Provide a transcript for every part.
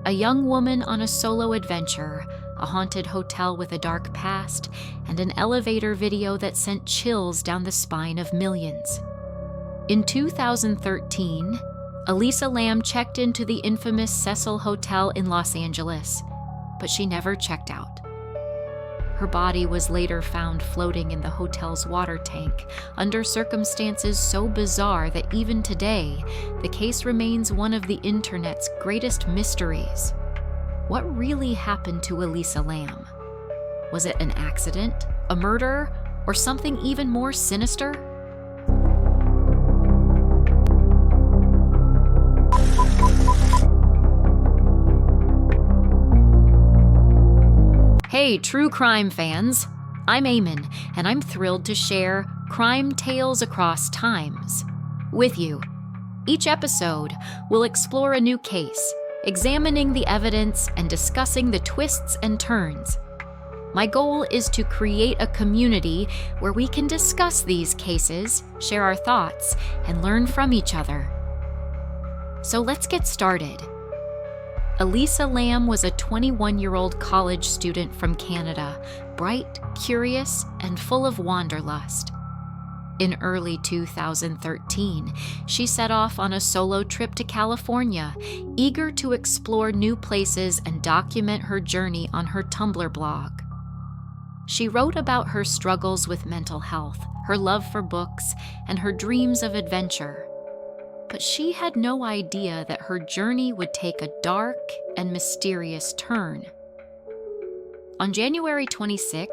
A young woman on a solo adventure, a haunted hotel with a dark past, and an elevator video that sent chills down the spine of millions. In 2013, Elisa Lam checked into the infamous Cecil Hotel in Los Angeles, but she never checked out. Her body was later found floating in the hotel's water tank under circumstances so bizarre that even today, the case remains one of the internet's greatest mysteries. What really happened to Elisa Lam? Was it an accident, a murder, or something even more sinister? Hey, true crime fans! I'm Eamon, and I'm thrilled to share crime tales across times with you. Each episode, we'll explore a new case, examining the evidence and discussing the twists and turns. My goal is to create a community where we can discuss these cases, share our thoughts, and learn from each other. So let's get started. Elisa Lam was a 21-year-old college student from Canada, bright, curious, and full of wanderlust. In early 2013, she set off on a solo trip to California, eager to explore new places and document her journey on her Tumblr blog. She wrote about her struggles with mental health, her love for books, and her dreams of adventure. But she had no idea that her journey would take a dark and mysterious turn. On January 26th,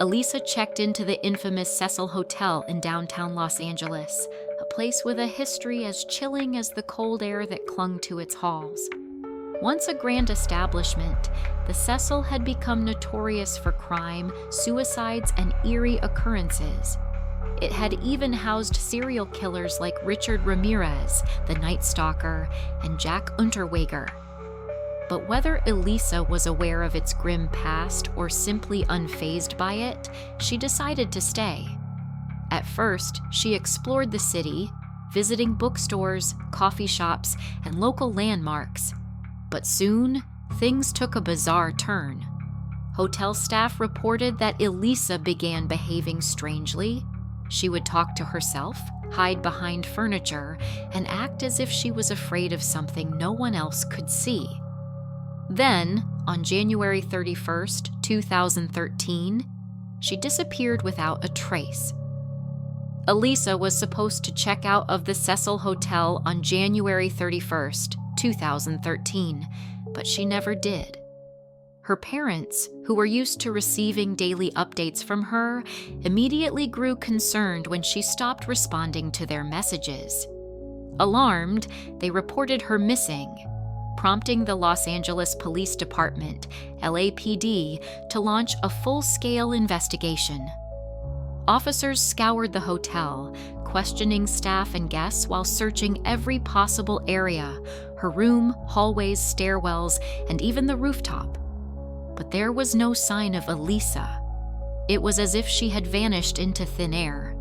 Elisa checked into the infamous Cecil Hotel in downtown Los Angeles, a place with a history as chilling as the cold air that clung to its halls. Once a grand establishment, the Cecil had become notorious for crime, suicides, and eerie occurrences. It had even housed serial killers like Richard Ramirez, the Night Stalker, and Jack Unterweger. But whether Elisa was aware of its grim past or simply unfazed by it, she decided to stay. At first, she explored the city, visiting bookstores, coffee shops, and local landmarks. But soon, things took a bizarre turn. Hotel staff reported that Elisa began behaving strangely. She would talk to herself, hide behind furniture, and act as if she was afraid of something no one else could see. Then, on January 31st, 2013, she disappeared without a trace. Elisa was supposed to check out of the Cecil Hotel on January 31st, 2013, but she never did. Her parents, who were used to receiving daily updates from her, immediately grew concerned when she stopped responding to their messages. Alarmed, they reported her missing, prompting the Los Angeles Police Department, LAPD, to launch a full-scale investigation. Officers scoured the hotel, questioning staff and guests while searching every possible area: her room, hallways, stairwells, and even the rooftop. But there was no sign of Elisa. It was as if she had vanished into thin air.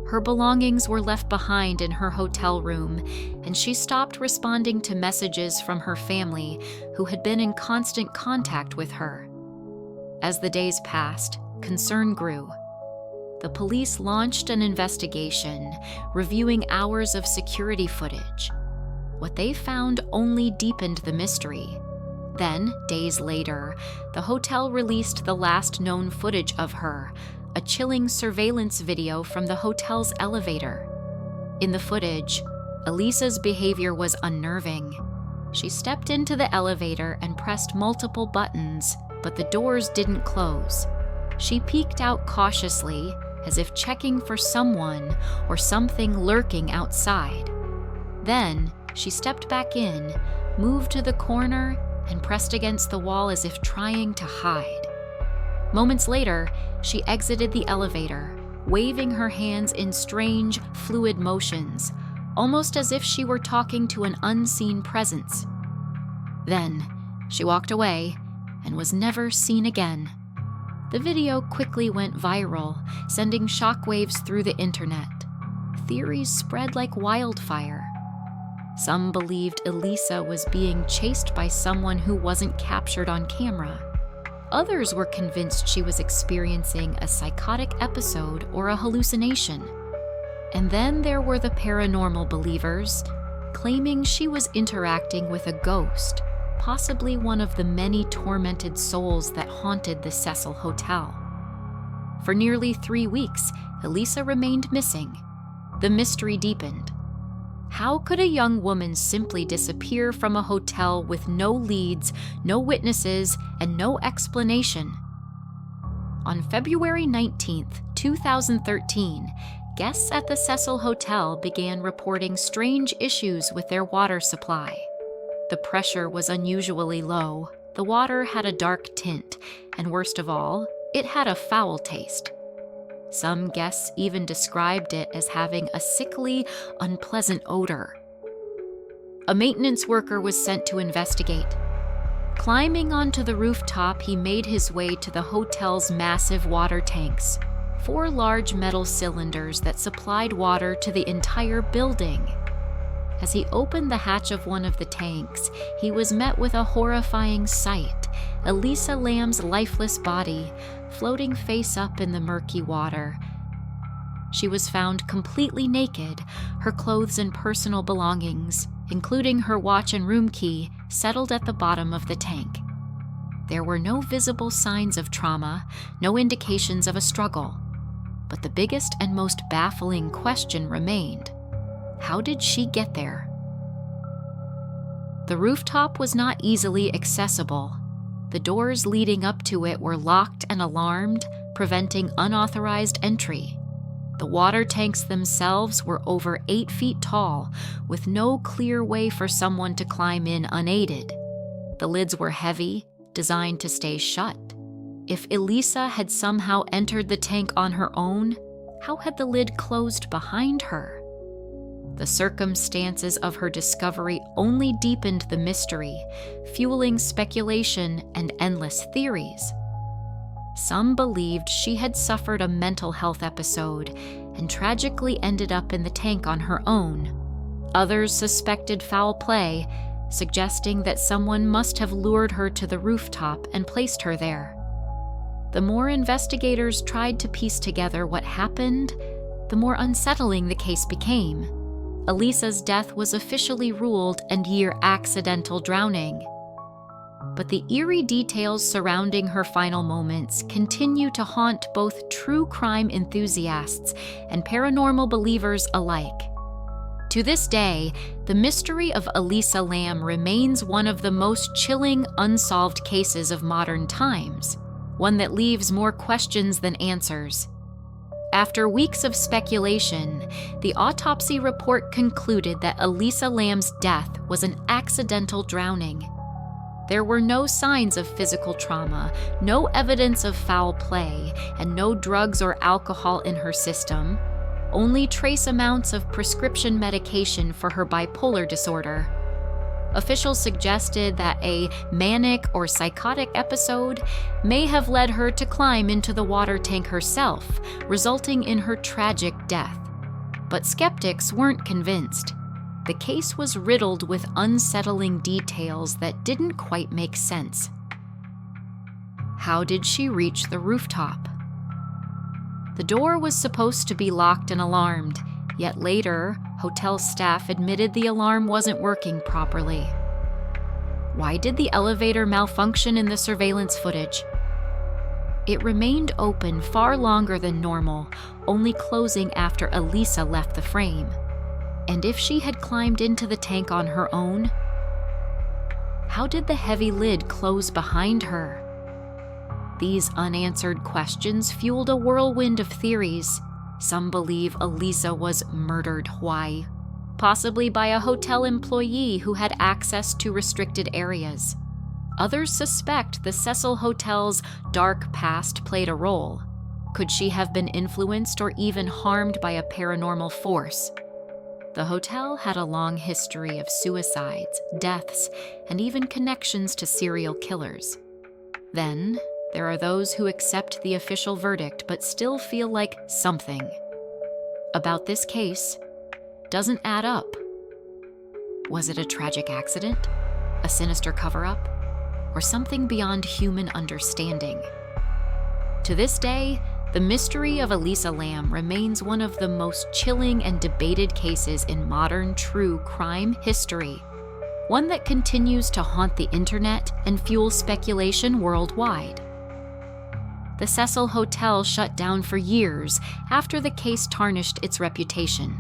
Her belongings were left behind in her hotel room, and she stopped responding to messages from her family, who had been in constant contact with her. As the days passed, concern grew. The police launched an investigation, reviewing hours of security footage. What they found only deepened the mystery. Then, days later, the hotel released the last known footage of her, a chilling surveillance video from the hotel's elevator. In the footage, Elisa's behavior was unnerving. She stepped into the elevator and pressed multiple buttons, but the doors didn't close. She peeked out cautiously, as if checking for someone or something lurking outside. Then, she stepped back in, moved to the corner, and pressed against the wall as if trying to hide. Moments later, she exited the elevator, waving her hands in strange, fluid motions, almost as if she were talking to an unseen presence. Then, she walked away and was never seen again. The video quickly went viral, sending shockwaves through the internet. Theories spread like wildfire. Some believed Elisa was being chased by someone who wasn't captured on camera. Others were convinced she was experiencing a psychotic episode or a hallucination. And then there were the paranormal believers, claiming she was interacting with a ghost, possibly one of the many tormented souls that haunted the Cecil Hotel. For nearly 3 weeks, Elisa remained missing. The mystery deepened. How could a young woman simply disappear from a hotel with no leads, no witnesses, and no explanation? On February 19, 2013, guests at the Cecil Hotel began reporting strange issues with their water supply. The pressure was unusually low, the water had a dark tint, and worst of all, it had a foul taste. Some guests even described it as having a sickly, unpleasant odor. A maintenance worker was sent to investigate. Climbing onto the rooftop, he made his way to the hotel's massive water tanks, 4 large metal cylinders that supplied water to the entire building. As he opened the hatch of one of the tanks, he was met with a horrifying sight: Elisa Lam's lifeless body, floating face up in the murky water. She was found completely naked, her clothes and personal belongings, including her watch and room key, settled at the bottom of the tank. There were no visible signs of trauma, no indications of a struggle. But the biggest and most baffling question remained: how did she get there? The rooftop was not easily accessible. The doors leading up to it were locked and alarmed, preventing unauthorized entry. The water tanks themselves were over 8 feet tall, with no clear way for someone to climb in unaided. The lids were heavy, designed to stay shut. If Elisa had somehow entered the tank on her own, how had the lid closed behind her? The circumstances of her discovery only deepened the mystery, fueling speculation and endless theories. Some believed she had suffered a mental health episode and tragically ended up in the tank on her own. Others suspected foul play, suggesting that someone must have lured her to the rooftop and placed her there. The more investigators tried to piece together what happened, the more unsettling the case became. Elisa's death was officially ruled a near accidental drowning. But the eerie details surrounding her final moments continue to haunt both true crime enthusiasts and paranormal believers alike. To this day, the mystery of Elisa Lam remains one of the most chilling unsolved cases of modern times, one that leaves more questions than answers. After weeks of speculation, the autopsy report concluded that Elisa Lam's death was an accidental drowning. There were no signs of physical trauma, no evidence of foul play, and no drugs or alcohol in her system, only trace amounts of prescription medication for her bipolar disorder. Officials suggested that a manic or psychotic episode may have led her to climb into the water tank herself, resulting in her tragic death. But skeptics weren't convinced. The case was riddled with unsettling details that didn't quite make sense. How did she reach the rooftop? The door was supposed to be locked and alarmed, yet later, hotel staff admitted the alarm wasn't working properly. Why did the elevator malfunction in the surveillance footage? It remained open far longer than normal, only closing after Elisa left the frame. And if she had climbed into the tank on her own, how did the heavy lid close behind her? These unanswered questions fueled a whirlwind of theories. Some believe Elisa was murdered. Why? Possibly by a hotel employee who had access to restricted areas. Others suspect the Cecil Hotel's dark past played a role. Could she have been influenced or even harmed by a paranormal force? The hotel had a long history of suicides, deaths, and even connections to serial killers. Then, there are those who accept the official verdict but still feel like something about this case doesn't add up. Was it a tragic accident? A sinister cover-up? Or something beyond human understanding? To this day, the mystery of Elisa Lam remains one of the most chilling and debated cases in modern true crime history, one that continues to haunt the internet and fuel speculation worldwide. The Cecil Hotel shut down for years after the case tarnished its reputation.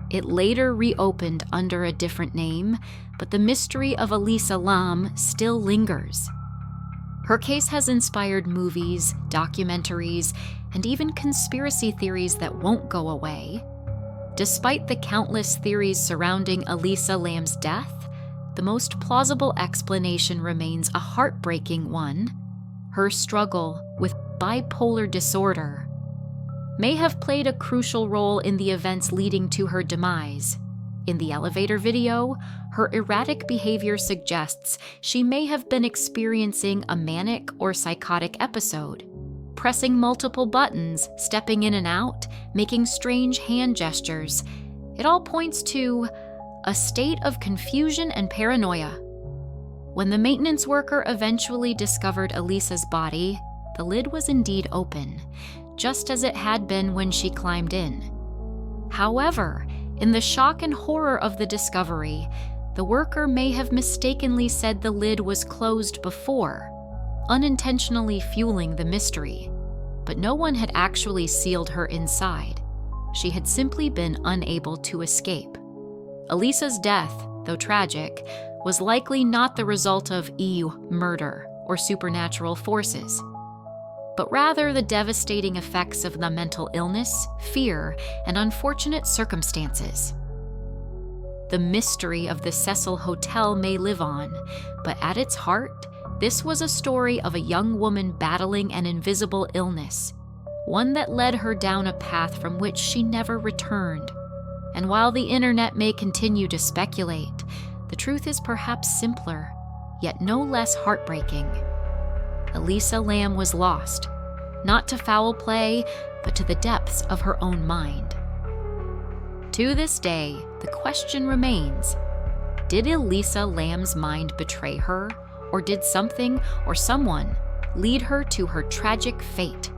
It later reopened under a different name, but the mystery of Elisa Lam still lingers. Her case has inspired movies, documentaries, and even conspiracy theories that won't go away. Despite the countless theories surrounding Elisa Lam's death, the most plausible explanation remains a heartbreaking one. Her struggle with bipolar disorder may have played a crucial role in the events leading to her demise. In the elevator video, her erratic behavior suggests she may have been experiencing a manic or psychotic episode, pressing multiple buttons, stepping in and out, making strange hand gestures. It all points to a state of confusion and paranoia. When the maintenance worker eventually discovered Elisa's body, the lid was indeed open, just as it had been when she climbed in. However, in the shock and horror of the discovery, the worker may have mistakenly said the lid was closed before, unintentionally fueling the mystery. But no one had actually sealed her inside. She had simply been unable to escape. Elisa's death, though tragic, was likely not the result of murder or supernatural forces, but rather the devastating effects of the mental illness, fear, and unfortunate circumstances. The mystery of the Cecil Hotel may live on, but at its heart, this was a story of a young woman battling an invisible illness, one that led her down a path from which she never returned. And while the internet may continue to speculate, the truth is perhaps simpler, yet no less heartbreaking. Elisa Lam was lost, not to foul play, but to the depths of her own mind. To this day, the question remains, did Elisa Lam's mind betray her, or did something or someone lead her to her tragic fate?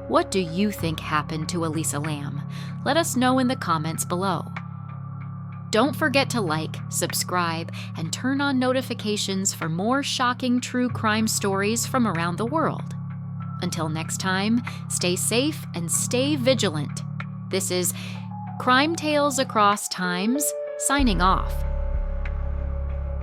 What do you think happened to Elisa Lam? Let us know in the comments below. Don't forget to like, subscribe, and turn on notifications for more shocking true crime stories from around the world. Until next time, stay safe and stay vigilant. This is Crime Tales Across Times, signing off.